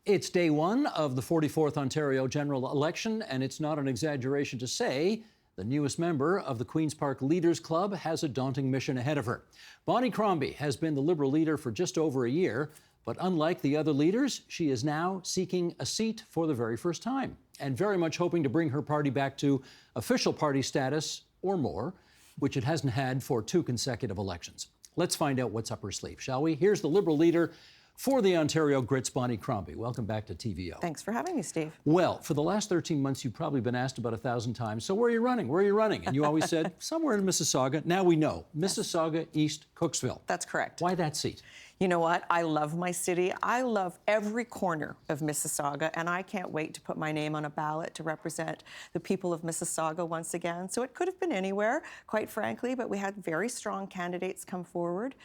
It's day one of the 44th Ontario general election, and it's not an exaggeration to say the newest member of the Queen's Park Leaders Club has a daunting mission ahead of her. Bonnie Crombie has been the Liberal leader for just over a year, but unlike the other leaders, she is now seeking a seat for the very first time and very much hoping to bring her party back to official party status or more, which it hasn't had for 2 consecutive elections. Let's find out what's up her sleeve, shall we? Here's the Liberal leader for the Ontario Grits, Bonnie Crombie. Welcome back to TVO. Thanks for having me, Steve. Well, for the last 13 months, you've probably been asked about 1,000 times, so where are you running? Where are you running? And you always said, somewhere in Mississauga. Now we know, Mississauga, East Cooksville. That's correct. Why that seat? You know what? I love my city. I love every corner of Mississauga, and I can't wait to put my name on a ballot to represent the people of Mississauga once again. So it could have been anywhere, quite frankly, but we had very strong candidates come forward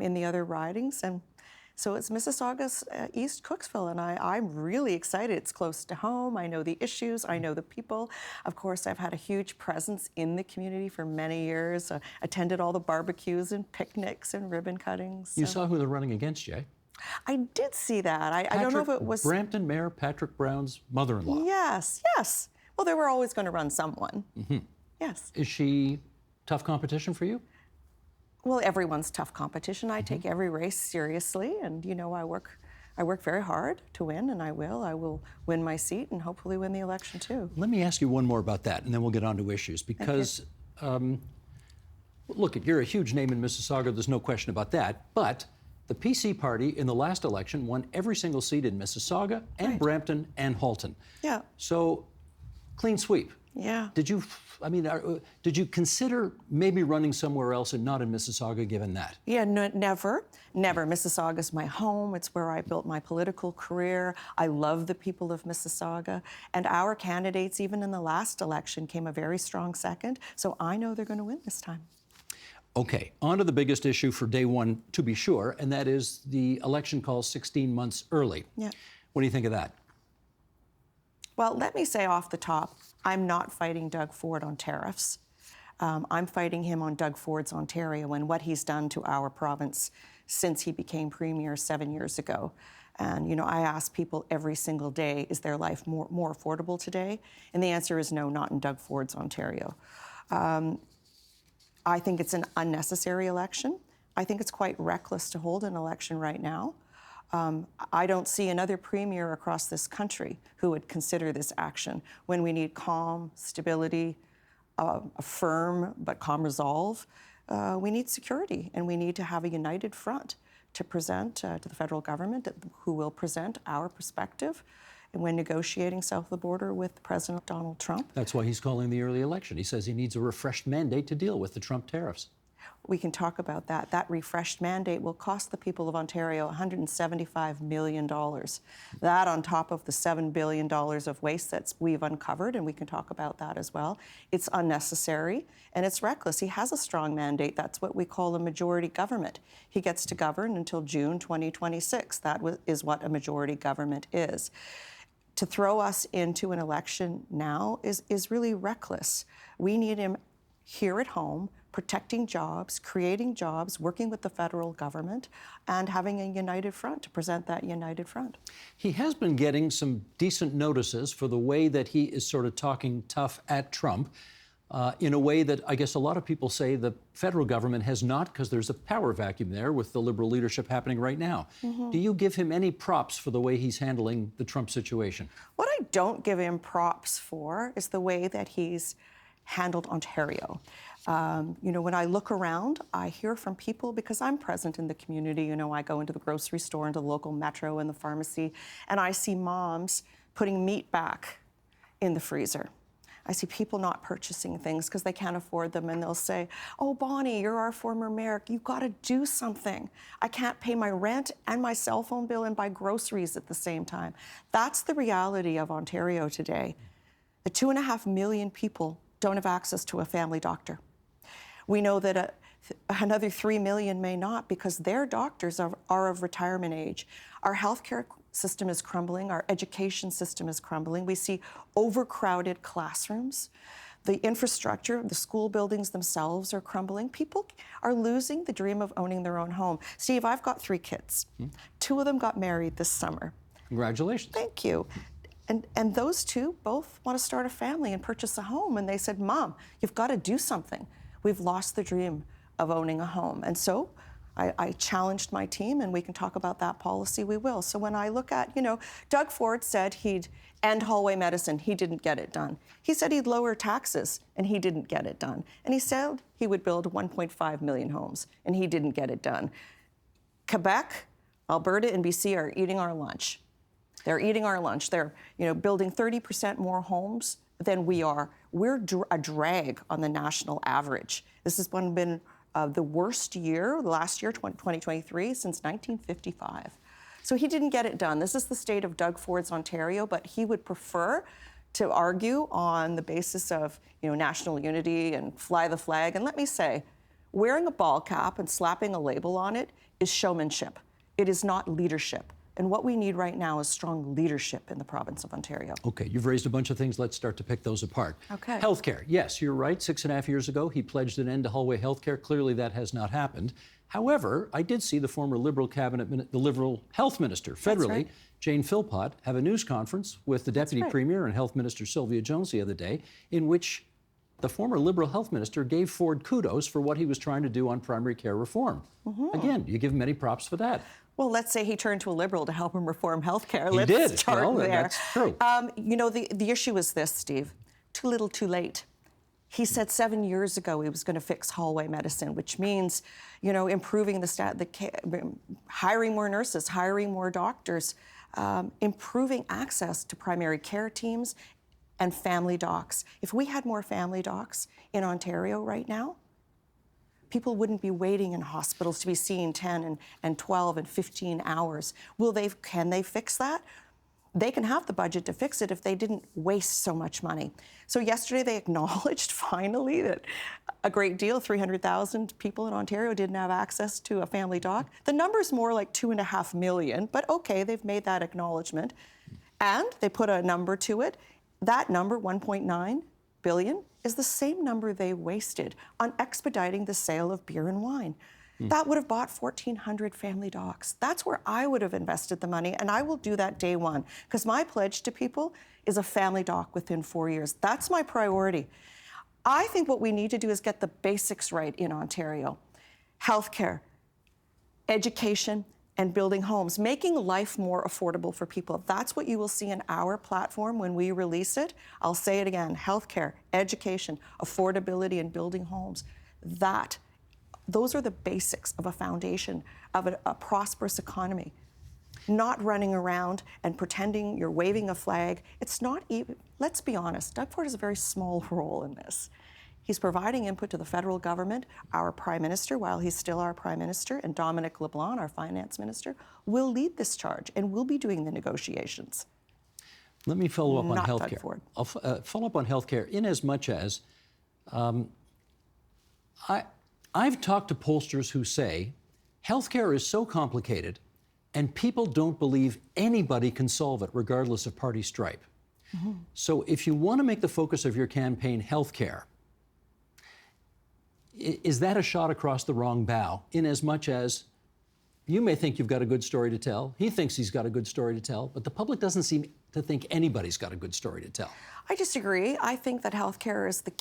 in the other ridings, and so it's Mississauga's East Cooksville, and I'm really excited. It's close to home. I know the issues. I know the people. Of course, I've had a huge presence in the community for many years. Attended all the barbecues and picnics and ribbon cuttings. You saw who they're running against, Jay? I did see that. I don't know if it was Brampton Mayor Patrick Brown's mother-in-law. Yes, yes. Well, they were always going to run someone. Mm-hmm. Yes. Is she tough competition for you? Well, everyone's tough competition. I take every race seriously, and you know, I work very hard to win, and I will. I will win my seat and hopefully win the election too. Let me ask you one more about that, and then we'll get on to issues. Because, look, you're a huge name in Mississauga. There's no question about that. But the PC party in the last election won every single seat in Mississauga and Brampton and Halton. Yeah. So, clean sweep. Yeah. Did you consider maybe running somewhere else and not in Mississauga, given that? Yeah, no, never. Mississauga's my home. It's where I built my political career. I love the people of Mississauga. And our candidates, even in the last election, came a very strong second. So I know they're going to win this time. Okay, on to the biggest issue for day one, to be sure, and that is the election call 16 months early. Yeah. What do you think of that? Well, let me say off the top, I'm not fighting Doug Ford on tariffs. I'm fighting him on Doug Ford's Ontario and what he's done to our province since he became Premier 7 years ago. And, you know, I ask people every single day, is their life more affordable today? And the answer is no, not in Doug Ford's Ontario. I think it's an unnecessary election. I think it's quite reckless to hold an election right now. I don't see another premier across this country who would consider this action when we need calm, stability, a firm but calm resolve. We need security, and we need to have a united front to present to the federal government, who will present our perspective when negotiating south of the border with President Donald Trump. That's why he's calling the early election. He says he needs a refreshed mandate to deal with the Trump tariffs. We can talk about that. That refreshed mandate will cost the people of Ontario $175 million. That on top of the $7 billion of waste that we've uncovered, and we can talk about that as well. It's unnecessary and it's reckless. He has a strong mandate. That's what we call a majority government. He gets to govern until June 2026. That is what a majority government is. To throw us into an election now is really reckless. We need him here at home, protecting jobs, creating jobs, working with the federal government, and having a united front to present that united front. He has been getting some decent notices for the way that he is sort of talking tough at Trump in a way that I guess a lot of people say the federal government has not, because there's a power vacuum there with the Liberal leadership happening right now. Mm-hmm. Do you give him any props for the way he's handling the Trump situation? What I don't give him props for is the way that he's handled Ontario. You know, when I look around, I hear from people, because I'm present in the community. You know, I go into the grocery store, into the local metro and the pharmacy, and I see moms putting meat back in the freezer. I see people not purchasing things because they can't afford them, and they'll say, oh, Bonnie, you're our former mayor. You've got to do something. I can't pay my rent and my cell phone bill and buy groceries at the same time. That's the reality of Ontario today. The 2.5 million people don't have access to a family doctor. We know that another 3 million may not, because their doctors are of retirement age. Our healthcare system is crumbling. Our education system is crumbling. We see overcrowded classrooms. The infrastructure, the school buildings themselves are crumbling. People are losing the dream of owning their own home. Steve, I've got 3 kids. 2 of them got married this summer. Congratulations. Thank you. And those two both want to start a family and purchase a home. And they said, Mom, you've got to do something. We've lost the dream of owning a home. And so I challenged my team, and we can talk about that policy, we will. So when I look at, Doug Ford said he'd end hallway medicine, he didn't get it done. He said he'd lower taxes, and he didn't get it done. And he said he would build 1.5 million homes, and he didn't get it done. Quebec, Alberta, and BC are eating our lunch. They're eating our lunch. They're, building 30% more homes than we are. We're a drag on the national average. This has been the worst year, last year, 2023, since 1955. So he didn't get it done. This is the state of Doug Ford's Ontario, but he would prefer to argue on the basis of, national unity and fly the flag. And let me say, wearing a ball cap and slapping a label on it is showmanship. It is not leadership. And what we need right now is strong leadership in the province of Ontario. Okay, you've raised a bunch of things. Let's start to pick those apart. Okay. Healthcare. Yes, you're right. 6.5 years ago, he pledged an end to hallway healthcare. Clearly, that has not happened. However, I did see the former Liberal cabinet, the Liberal health minister, federally, right. Jane Philpott, have a news conference with the Deputy right. Premier and Health Minister Sylvia Jones the other day, in which the former Liberal health minister gave Ford kudos for what he was trying to do on primary care reform. Mm-hmm. Again, you give him many props for that. Well, let's say he turned to a Liberal to help him reform health care. He did. Start well, there. That's true. The issue is this, Steve. Too little, too late. He said 7 years ago he was going to fix hallway medicine, which means, improving hiring more nurses, hiring more doctors, improving access to primary care teams and family docs. If we had more family docs in Ontario right now, people wouldn't be waiting in hospitals to be seen 10 and 12 and 15 hours. Can they fix that? They can have the budget to fix it if they didn't waste so much money. So yesterday they acknowledged finally that a great deal, 300,000 people in Ontario didn't have access to a family doc. The number's more like 2.5 million, but okay, they've made that acknowledgement. And they put a number to it. That number, 1.9 billion, is the same number they wasted on expediting the sale of beer and wine. That would have bought 1,400 family docs. That's where I would have invested the money, and I will do that day one, because my pledge to people is a family doc within 4 years. That's my priority. I think what we need to do is get the basics right in Ontario. Healthcare, education, and building homes, making life more affordable for people. That's what you will see in our platform when we release it. I'll say it again, healthcare, education, affordability, and building homes. Those are the basics of a foundation of a prosperous economy. Not running around and pretending you're waving a flag. It's not even, let's be honest, Doug Ford has a very small role in this. He's providing input to the federal government. Our Prime Minister, while he's still our Prime Minister, and Dominic LeBlanc, our Finance Minister, will lead this charge and will be doing the negotiations. Let me follow up on Not healthcare. Doug Ford. I'll follow up on healthcare in as much as I've talked to pollsters who say healthcare is so complicated and people don't believe anybody can solve it regardless of party stripe. Mm-hmm. So if you want to make the focus of your campaign healthcare, is that a shot across the wrong bow in as much as you may think you've got a good story to tell, he thinks he's got a good story to tell, but the public doesn't seem to think anybody's got a good story to tell? I disagree. I think that healthcare is the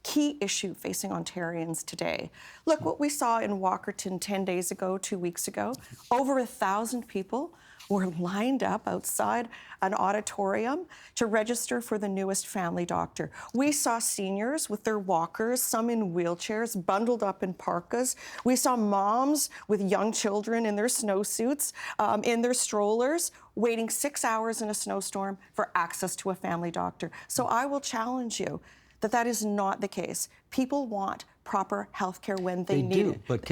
key issue facing Ontarians today. Look, what we saw in Walkerton 10 days ago, 2 weeks ago, over 1,000 people were lined up outside an auditorium to register for the newest family doctor. We saw seniors with their walkers, some in wheelchairs, bundled up in parkas. We saw moms with young children in their snowsuits, in their strollers, waiting 6 hours in a snowstorm for access to a family doctor. So I will challenge you that is not the case. People want proper health care when they need it. But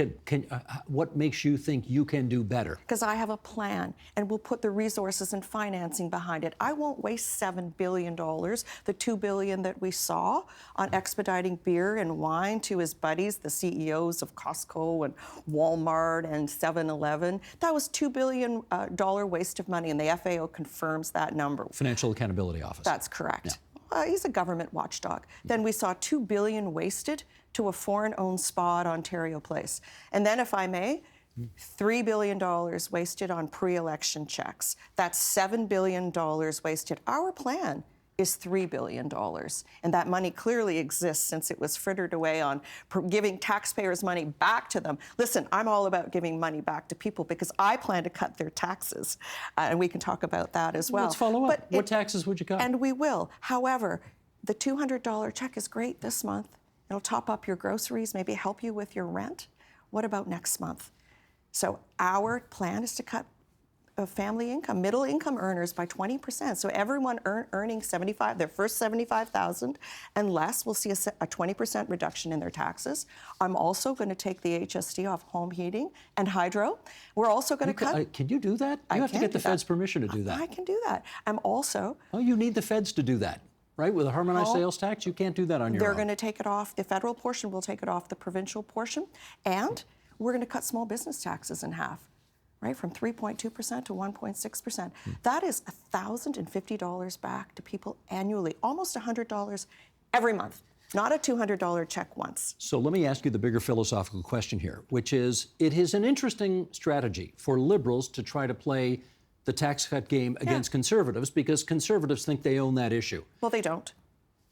what makes you think you can do better? Because I have a plan, and we'll put the resources and financing behind it. I won't waste $7 billion, the $2 billion that we saw on expediting beer and wine to his buddies, the CEOs of Costco and Walmart and 7-Eleven. That was $2 billion waste of money, and the FAO confirms that number. Financial Accountability Office. That's correct. Yeah. He's a government watchdog. Then we saw $2 billion wasted to a foreign-owned spa at Ontario Place. And then, if I may, $3 billion wasted on pre-election checks. That's $7 billion wasted. Our plan is $3 billion. And that money clearly exists since it was frittered away on giving taxpayers money back to them. Listen, I'm all about giving money back to people because I plan to cut their taxes. And we can talk about that as well. Let's follow up. What taxes would you cut? And we will. However, the $200 check is great this month. It'll top up your groceries, maybe help you with your rent. What about next month? So our plan is to cut family income, middle income earners by 20%. So everyone earning their first $75,000 and less will see a 20% reduction in their taxes. I'm also going to take the HST off home heating and hydro. We're also going to cut. Can you do that? You have to get the Fed's permission to do that. I can do that. I'm also. Oh, you need the Feds to do that. Right? With a harmonized sales tax, you can't do that on your own. They're going to take it off. The federal portion will take it off the provincial portion. And we're going to cut small business taxes in half, right? From 3.2% to 1.6%. That is $1,050 back to people annually, almost $100 every month, not a $200 check once. So let me ask you the bigger philosophical question here, which is, it is an interesting strategy for Liberals to try to play the tax cut game against Conservatives because Conservatives think they own that issue. Well, they don't.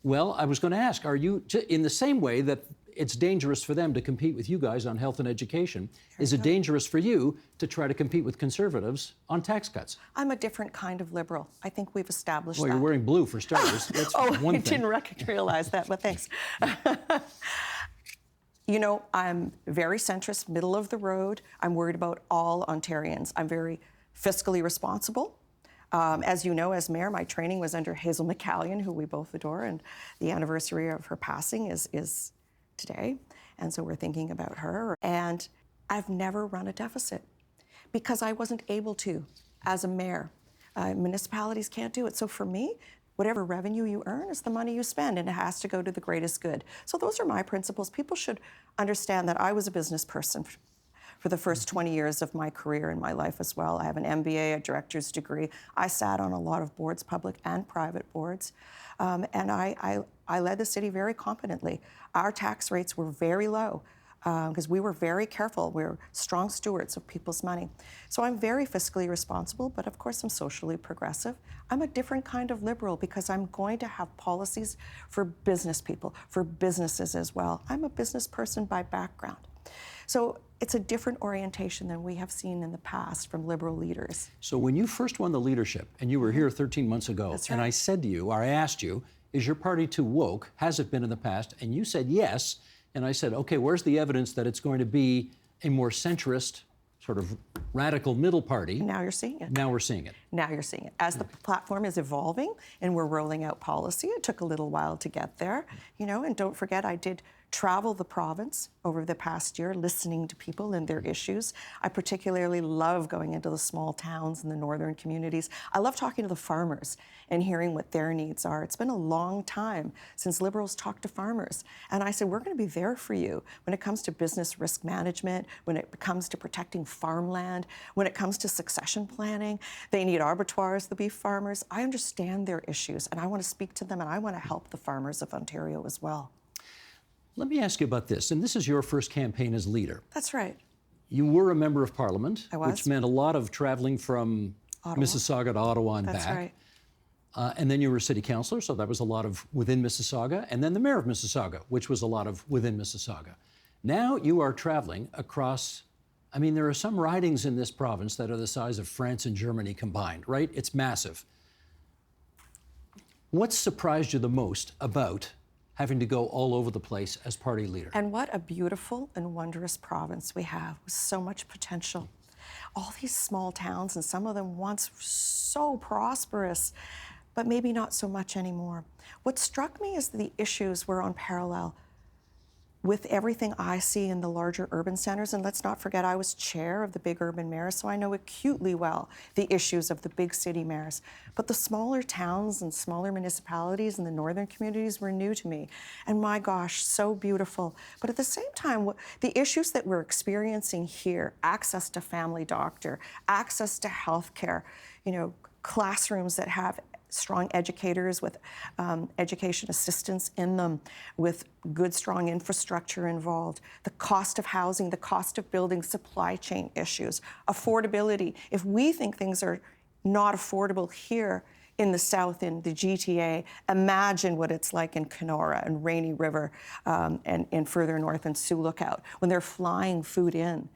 Well, I was going to ask, are you, in the same way that it's dangerous for them to compete with you guys on health and education, is it dangerous for you to try to compete with Conservatives on tax cuts? I'm a different kind of Liberal. I think we've established that. Well, you're wearing blue for starters. That's one thing. I didn't realize that, but thanks. You know, I'm very centrist, middle of the road. I'm worried about all Ontarians. I'm very fiscally responsible. As you know, as mayor, my training was under Hazel McCallion, who we both adore, and the anniversary of her passing is today. And so we're thinking about her. And I've never run a deficit because I wasn't able to as a mayor. Municipalities can't do it. So for me, whatever revenue you earn is the money you spend, and it has to go to the greatest good. So those are my principles. People should understand that I was a business person for the first 20 years of my career in my life as well. I have an MBA, a director's degree. I sat on a lot of boards, public and private boards, and I led the city very competently. Our tax rates were very low because we were very careful. We were strong stewards of people's money. So I'm very fiscally responsible, but of course I'm socially progressive. I'm a different kind of Liberal because I'm going to have policies for business people, for businesses as well. I'm a business person by background. So it's a different orientation than we have seen in the past from Liberal leaders. So when you first won the leadership, and you were here 13 months ago, That's right. and I said to you, or I asked you, is your party too woke? Has it been in the past? And you said yes. And I said, okay, where's the evidence that it's going to be a more centrist, sort of radical middle party? Now you're seeing it. Now we're seeing it. Now you're seeing it. As the platform is evolving and we're rolling out policy, it took a little while to get there, you know, and don't forget I did travel the province over the past year, listening to people and their issues. I particularly love going into the small towns and the northern communities. I love talking to the farmers and hearing what their needs are. It's been a long time since Liberals talked to farmers. And I said, we're going to be there for you when it comes to business risk management, when it comes to protecting farmland, when it comes to succession planning. They need abattoirs, the beef farmers. I understand their issues and I want to speak to them and I want to help the farmers of Ontario as well. Let me ask you about this, and this is your first campaign as leader. That's right. You were a member of Parliament, I was. which meant a lot of traveling from Mississauga to Ottawa and That's back. right. And then you were city councillor, so that was a lot of within Mississauga, and then the mayor of Mississauga, which was a lot of within Mississauga. Now you are traveling across, I mean, there are some ridings in this province that are the size of France and Germany combined, right? It's massive. What surprised you the most about having to go all over the place as party leader? And what a beautiful and wondrous province we have with so much potential. All these small towns, and some of them once so prosperous, but maybe not so much anymore. What struck me is the issues were on parallel with everything I see in the larger urban centers. And let's not forget, I was chair of the big urban mayors, so I know acutely well the issues of the big city mayors. But the smaller towns and smaller municipalities and the northern communities were new to me. And my gosh, so beautiful. But at the same time, the issues that we're experiencing here, access to family doctor, access to healthcare, you know, classrooms that have strong educators with education assistance in them, with good, strong infrastructure involved, the cost of housing, the cost of building, supply chain issues, affordability. If we think things are not affordable here in the South, in the GTA, imagine what it's like in Kenora and Rainy River and further north in Sioux Lookout when they're flying food in.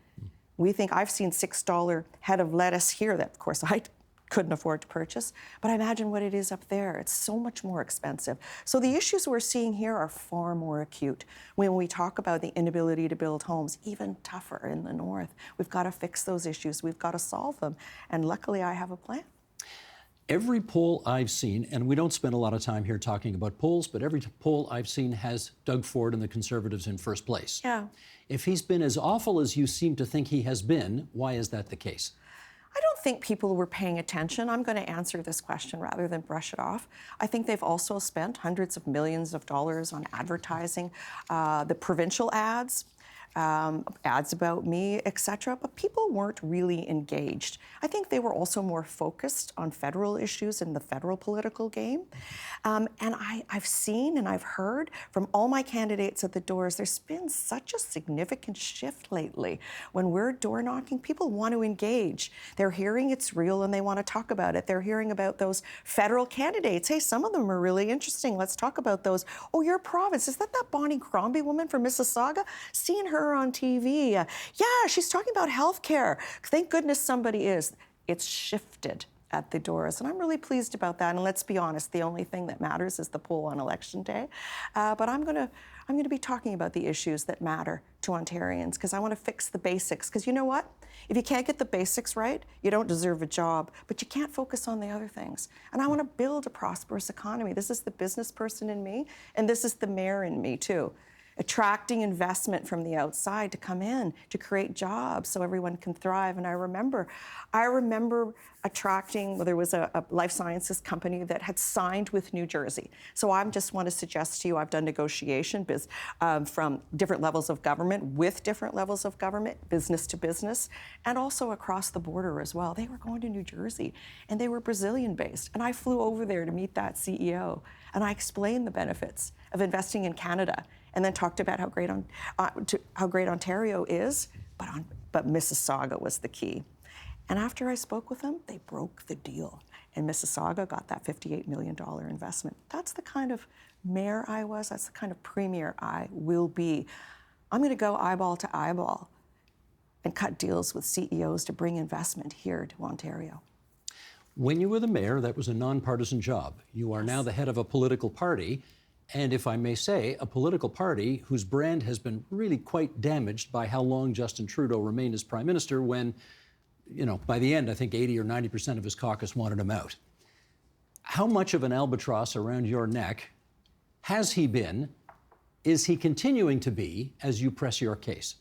We think, I've seen $6 head of lettuce here that, of course, I couldn't afford to purchase, but imagine what it is up there. It's so much more expensive. So the issues we're seeing here are far more acute. When we talk about the inability to build homes, even tougher in the north. We've got to fix those issues. We've got to solve them. And luckily, I have a plan. Every poll I've seen, and we don't spend a lot of time here talking about polls, but every poll I've seen has Doug Ford and the Conservatives in first place. Yeah. If he's been as awful as you seem to think he has been, why is that the case? I don't think people were paying attention. I'm going to answer this question rather than brush it off. I think they've also spent hundreds of millions of dollars on advertising, the provincial ads, ads about me, etc. But people weren't really engaged. I think they were also more focused on federal issues in the federal political game. And I've seen and I've heard from all my candidates at the doors, there's been such a significant shift lately. When we're door knocking, people want to engage. They're hearing it's real and they want to talk about it. They're hearing about those federal candidates. Hey, some of them are really interesting. Let's talk about those. Oh, your province, is that Bonnie Crombie woman from Mississauga? Seeing her on TV. Yeah, she's talking about healthcare. Thank goodness somebody is. It's shifted at the doors, and I'm really pleased about that. And let's be honest, the only thing that matters is the poll on election day. But I'm going to be talking about the issues that matter to Ontarians because I want to fix the basics. Because you know what? If you can't get the basics right, you don't deserve a job, but you can't focus on the other things. And I want to build a prosperous economy. This is the business person in me, and this is the mayor in me too. Attracting investment from the outside to come in to create jobs so everyone can thrive. And I remember attracting, well, there was a life sciences company that had signed with New Jersey. So I just want to suggest to you, I've done negotiation from different levels of government with different levels of government, business to business, and also across the border as well. They were going to New Jersey and they were Brazilian based. And I flew over there to meet that CEO. And I explained the benefits of investing in Canada and then talked about how great Ontario is, but Mississauga was the key. And after I spoke with them, they broke the deal. And Mississauga got that $58 million investment. That's the kind of mayor I was. That's the kind of premier I will be. I'm going to go eyeball to eyeball and cut deals with CEOs to bring investment here to Ontario. When you were the mayor, that was a nonpartisan job. You are now the head of a political party. And if I may say, a political party whose brand has been really quite damaged by how long Justin Trudeau remained as prime minister when, by the end, I think 80 or 90% of his caucus wanted him out. How much of an albatross around your neck has he been? Is he continuing to be as you press your case?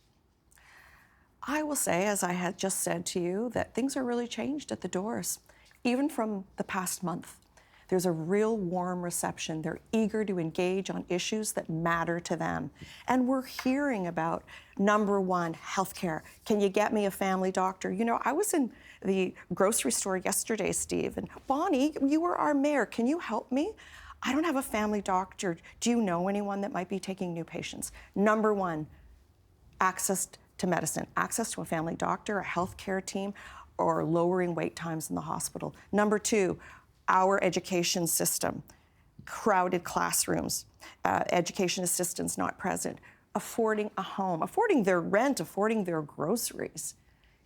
I will say, as I had just said to you, that things are really changed at the doors, even from the past month. There's a real warm reception. They're eager to engage on issues that matter to them. And we're hearing about, number one, healthcare. Can you get me a family doctor? I was in the grocery store yesterday, Steve, and Bonnie, you were our mayor. Can you help me? I don't have a family doctor. Do you know anyone that might be taking new patients? Number one, access to medicine, access to a family doctor, a healthcare team, or lowering wait times in the hospital. Number two, our education system, crowded classrooms, education assistants not present, affording a home, affording their rent, affording their groceries.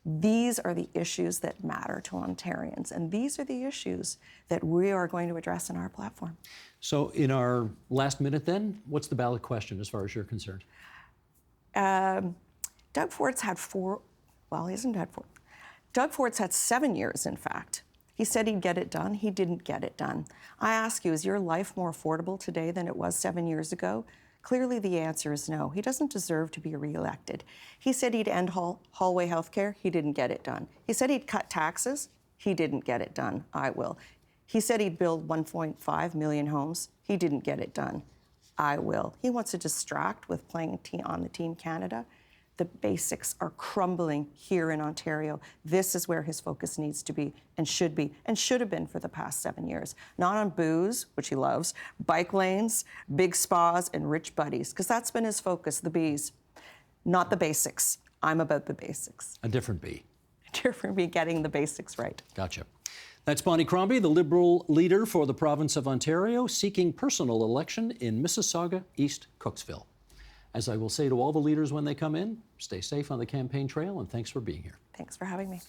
These are the issues that matter to Ontarians, and these are the issues that we are going to address in our platform. So in our last minute then, what's the ballot question as far as you're concerned? Doug Ford's had Doug Ford's had 7 years, in fact. He said he'd get it done. He didn't get it done. I ask you, is your life more affordable today than it was 7 years ago? Clearly, the answer is no. He doesn't deserve to be reelected. He said he'd end hallway health care. He didn't get it done. He said he'd cut taxes. He didn't get it done. I will. He said he'd build 1.5 million homes. He didn't get it done. I will. He wants to distract with playing on the Team Canada. The basics are crumbling here in Ontario. This is where his focus needs to be and should have been for the past 7 years. Not on booze, which he loves, bike lanes, big spas, and rich buddies, because that's been his focus, the Bs, not the basics. I'm about the basics. A different B. Different B, getting the basics right. Gotcha. That's Bonnie Crombie, the Liberal leader for the province of Ontario, seeking personal election in Mississauga, East Cooksville. As I will say to all the leaders when they come in, stay safe on the campaign trail, and thanks for being here. Thanks for having me.